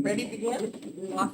Ready to begin? Off.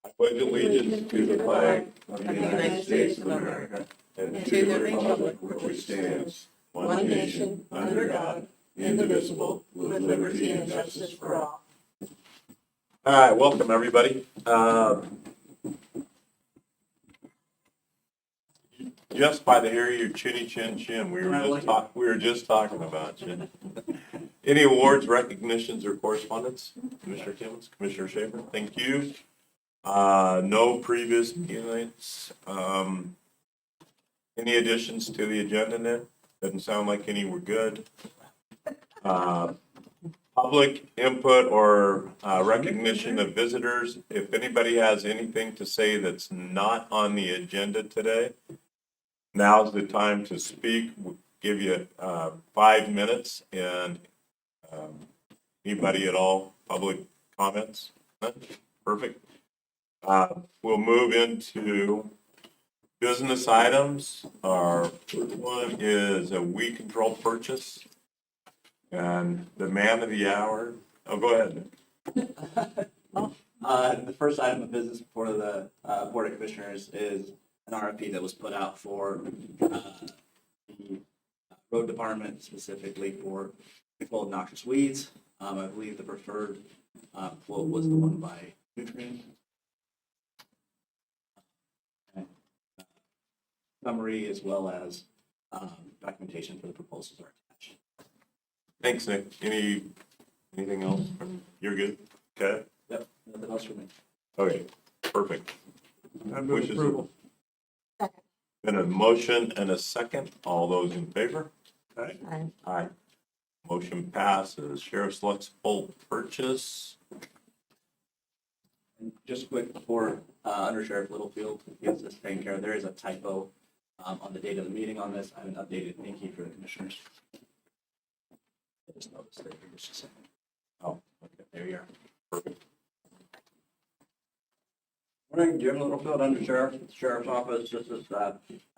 I pledge allegiance to the flag of the United States of America and to the republic for which it stands, one nation, under God, indivisible, with liberty and justice for all. All right, welcome everybody. Just by the hair of your chinny chin chin, we were just talking about you. Any awards, recognitions, or correspondence? Commissioner Timmons, Commissioner Schaefer, thank you. No previous meetings. Any additions to the agenda, Nick? Doesn't sound like any were good. Public input or recognition of visitors. If anybody has anything to say that's not on the agenda today, now's the time to speak. We'll give you 5 minutes, and anybody at all, public comments? None? Perfect. We'll move into business items. Our first one is a weed control purchase. And the man of the hour, oh, go ahead. The first item of business before the Board of Commissioners is an RFP that was put out for the road department, specifically for control of noxious weeds. I believe the preferred quote was the one by Nutrient. Summary as well as documentation for the proposals are attached. Thanks, Nick. Anything else? You're good? Okay. Yep, nothing else for me. Okay, perfect. I move approval. Second. Been a motion and a second. All those in favor? Aye. Aye. Aye. Motion passes. Sheriff's Lexipol purchase. And just quick before Under Sheriff Littlefield gets this taken care of, there is a typo on the date of the meeting on this. I haven't updated thank you for the commissioners. I just noticed that it was just a second. Oh, okay. There you are. Perfect. Morning, Jim Littlefield, Under Sheriff's Office. This is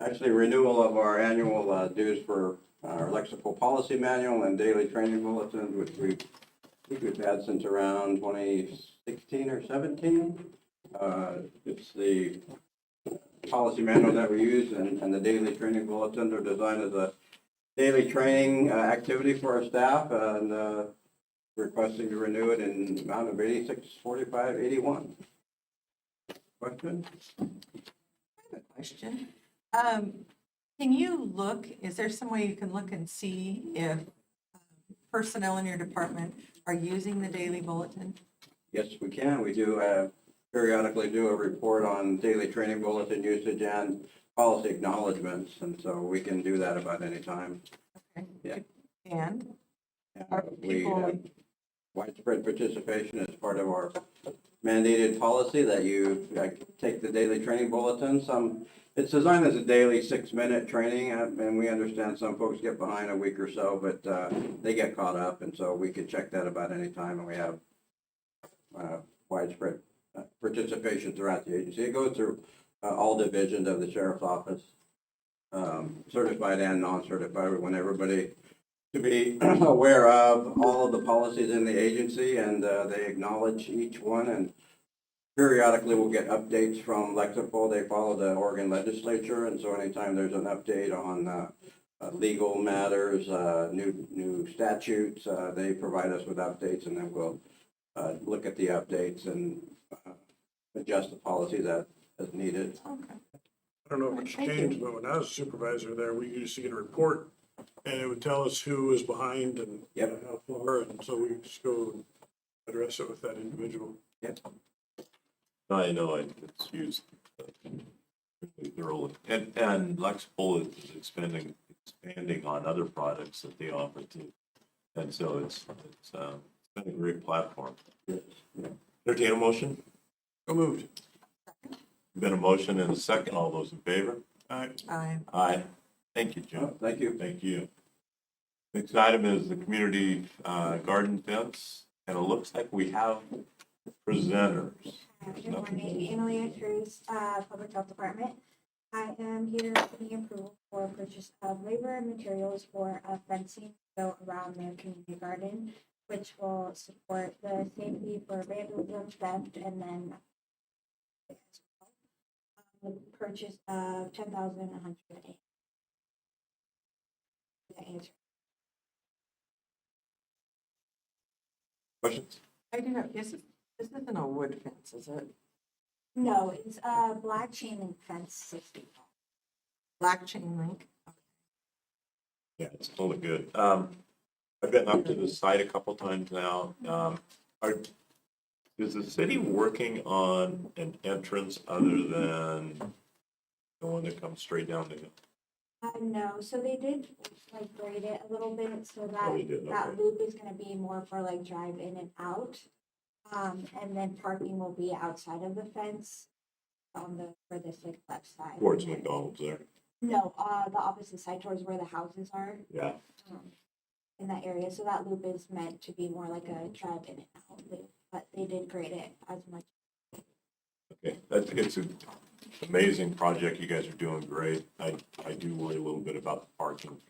actually renewal of our annual dues for our Lexipol policy manual and daily training bulletin, which we've had since around 2016 or 17. It's the policy manual that we use, and the daily training bulletins are designed as a daily training activity for our staff, and requesting to renew it in the amount of $86.45.81. Question? I have a question. Can you look, is there some way you can look and see if personnel in your department are using the daily bulletin? Yes, we can. We do periodically do a report on daily training bulletin usage and policy acknowledgements, and so we can do that about any time. Okay. Yeah. And Uh, we have widespread participation as part of our mandated policy that you take the daily training bulletin. It's designed as a daily 6-minute training, and we understand some folks get behind a week or so, but they get caught up, and so we can check that about any time, and we have widespread participation throughout the agency. It goes through all divisions of the sheriff's office, certified and non-certified. We want everybody to be aware of all of the policies in the agency, and they acknowledge each one, and periodically we'll get updates from Lexipol. They follow the Oregon legislature, and so anytime there's an update on legal matters, new statutes, they provide us with updates, and then we'll look at the updates and adjust the policies as needed. okay. I don't know if it's Thank you. changed, but when I was a supervisor there, we used to get a report and it would tell us who was behind and Yep. how far, and so we just go and address it with that individual. Yep. I know it's used thoroughly. And Lexipol is expanding on other products that they offer too. And so it's been a great platform. Entertain a motion? So moved. Been a motion and a second. All those in favor? Aye. Aye. Aye. Thank you, Jim. Thank you. Thank you. Next item is the community garden fence, and it looks like we have presenters. Good morning, Emily Cruz, Public Health Department. I am here seeking approval for purchase of labor and materials for fencing to go around the community garden which will support the safety for vandalism, theft, and then the purchase of 10,108. That answer. Questions? I do have, this isn't a wood fence, is it? No, it's a black chain link fence, 60. Black chain link? Yeah, it's totally good. I've been up to the site a couple times now. Is the city working on an entrance other than the one that comes straight down the hill? No, so they did like grade it a little bit, so Oh, they did, that okay. loop is gonna be more for like drive in and out. And then parking will be outside of the fence on the furthest like left side. Towards McDonald's there. No, the opposite side towards where the houses are, Yeah. in that area. So that loop is meant to be more like a drive in and out loop, but they did grade it as much. Okay, it's an amazing project. You guys are doing great. I do worry a little bit about the parking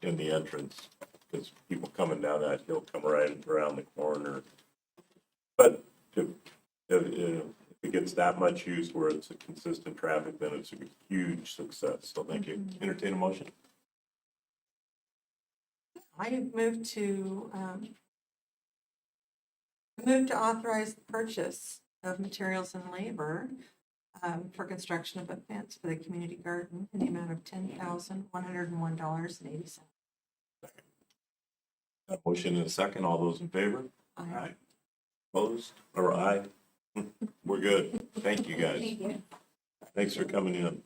in the entrance, because people coming down that hill come right around the corner. But if it gets that much use where it's a consistent traffic, then it's a huge success. So thank you. Entertain a motion. I move to authorize the purchase of materials and labor for construction of a fence for the community garden in the amount of $10,101.80. A motion and a second. All those in favor? Aye. Opposed? Or aye? We're good. Thank you, guys. Thank you. Thanks for coming in.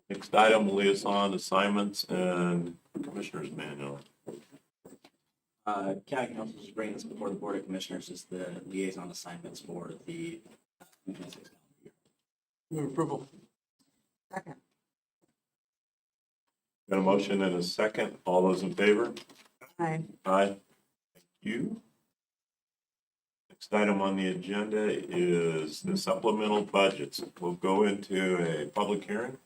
Next item, liaison assignments and commissioners manual. County Council is bringing this before the Board of Commissioners as the liaison assignments for the 2026 calendar year. Move approval. Second. Got a motion and a second. All those in favor? Aye. Aye. Thank you. Next item on the agenda is the supplemental budgets. We'll go into a public hearing.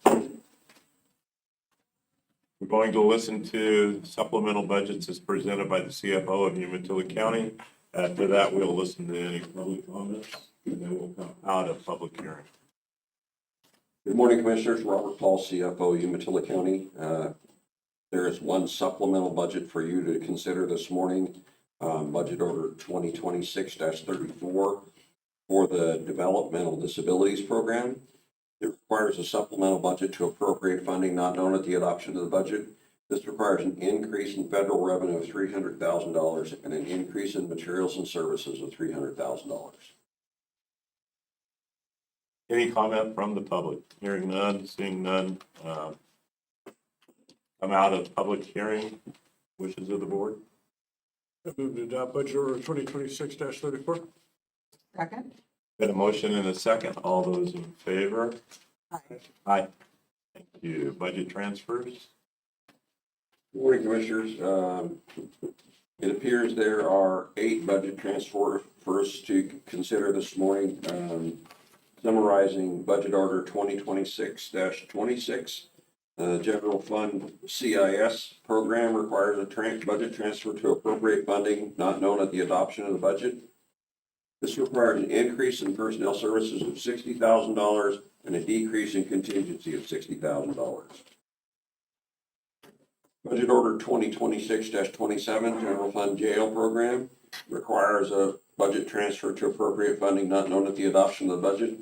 We're going to listen to supplemental budgets as presented by the CFO of Umatilla County. After that, we'll listen to any public comments, and then we'll come out of public hearing. Good morning, Commissioners. Robert Paul, CFO, Umatilla County. There is one supplemental budget for you to consider this morning, Budget Order 2026-34 for the Developmental Disabilities Program. It requires a supplemental budget to appropriate funding not known at the adoption of the budget. This requires an increase in federal revenue of $300,000 and an increase in materials and services of $300,000. Any comment from the public? Hearing none, seeing none. Come out of public hearing. Wishes of the board. I move to adopt budget order 2026-34. Second. Got a motion and a second. All those in favor? Aye. Aye. Thank you. Budget transfers. Good morning, Commissioners. It appears there are 8 budget transfers for us to consider this morning. Summarizing Budget Order 2026-26. General Fund CIS program requires a budget transfer to appropriate funding not known at the adoption of the budget. This requires an increase in personnel services of $60,000 and a decrease in contingency of $60,000. Budget Order 2026-27, General Fund Jail Program, requires a budget transfer to appropriate funding not known at the adoption of the budget.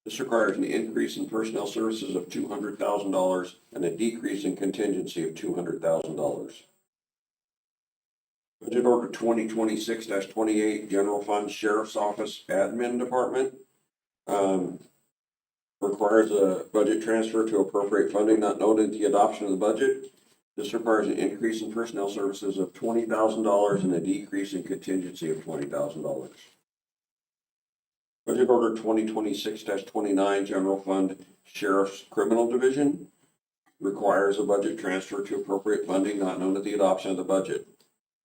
This requires an increase in personnel services of $200,000 and a decrease in contingency of $200,000. Budget Order 2026-28, General Fund Sheriff's Office Admin Department, requires a budget transfer to appropriate funding not known at the adoption of the budget. This requires an increase in personnel services of $20,000 and a decrease in contingency of $20,000. Budget Order 2026-29, General Fund Sheriff's Criminal Division, requires a budget transfer to appropriate funding not known at the adoption of the budget.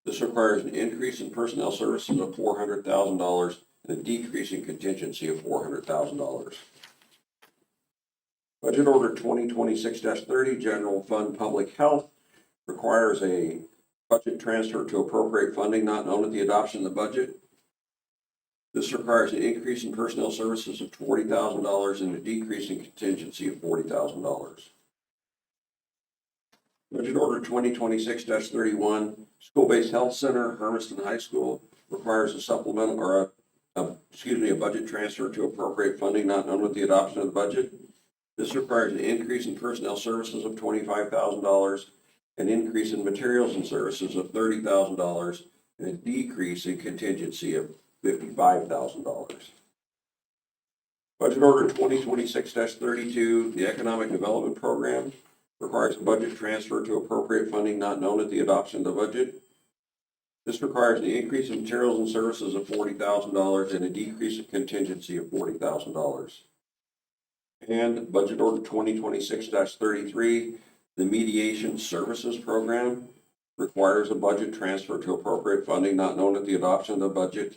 This requires an increase in personnel services of $400,000 and a decrease in contingency of $400,000. Budget Order 2026-30, General Fund Public Health, requires a budget transfer to appropriate funding not known at the adoption of the budget. This requires an increase in personnel services of $40,000 and a decrease in contingency of $40,000. Budget Order 2026-31, School-Based Health Center, Hermiston High School, requires a supplemental or a budget transfer to appropriate funding not known with the adoption of the budget. This requires an increase in personnel services of $25,000, an increase in materials and services of $30,000, and a decrease in contingency of $55,000. Budget Order 2026-32, the Economic Development Program, requires a budget transfer to appropriate funding not known at the adoption of the budget. This requires an increase in materials and services of $40,000 and a decrease in contingency of $40,000. And Budget Order 2026-33, the Mediation Services Program, requires a budget transfer to appropriate funding not known at the adoption of the budget.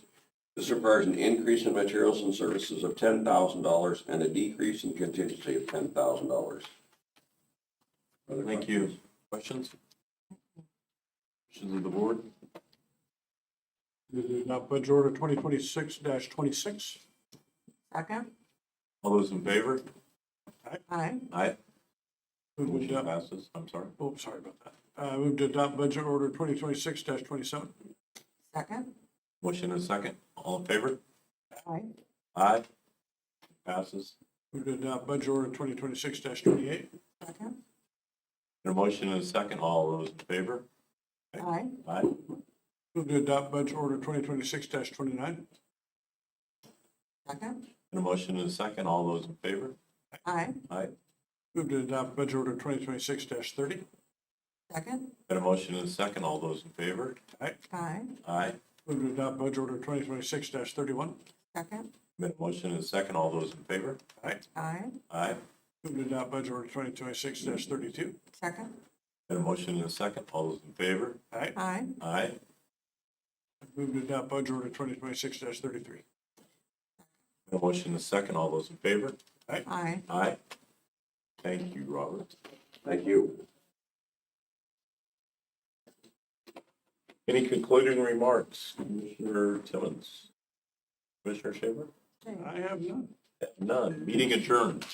This requires an increase in materials and services of $10,000 and a decrease in contingency of $10,000. Thank you. Questions? Questions of the board? Now, Budget Order 2026-26. Second? All those in favor? Aye. Aye. Move to Motion adopt- passes. I'm sorry. Oh, sorry about that. Move to adopt Budget Order 2026-27. Second? Motion and a second. All in favor? Aye. Aye. Passes. Move to adopt Budget Order 2026-28. Second? A motion and a second. All those in favor? Aye. Aye. Move to adopt Budget Order 2026-29. Second? And a motion and a second. All those in favor? Aye. Aye. Move to adopt Budget Order 2026-30. Second? And a motion and a second. All those in favor? Aye. Aye. Move to adopt Budget Order 2026-31. Second? Been a motion and a second. All those in favor? Aye. Aye. Move to adopt Budget Order 2026-32. Second? Been a motion and a second. All those in favor? Aye. Aye. Aye. Move to adopt Budget Order 2026-33. Been a motion and a second. All those in favor? Aye. Aye. Thank you, Robert. Thank you. Any concluding remarks? Commissioner Timmons? Commissioner Shaver? I have none. None. Meeting adjourned.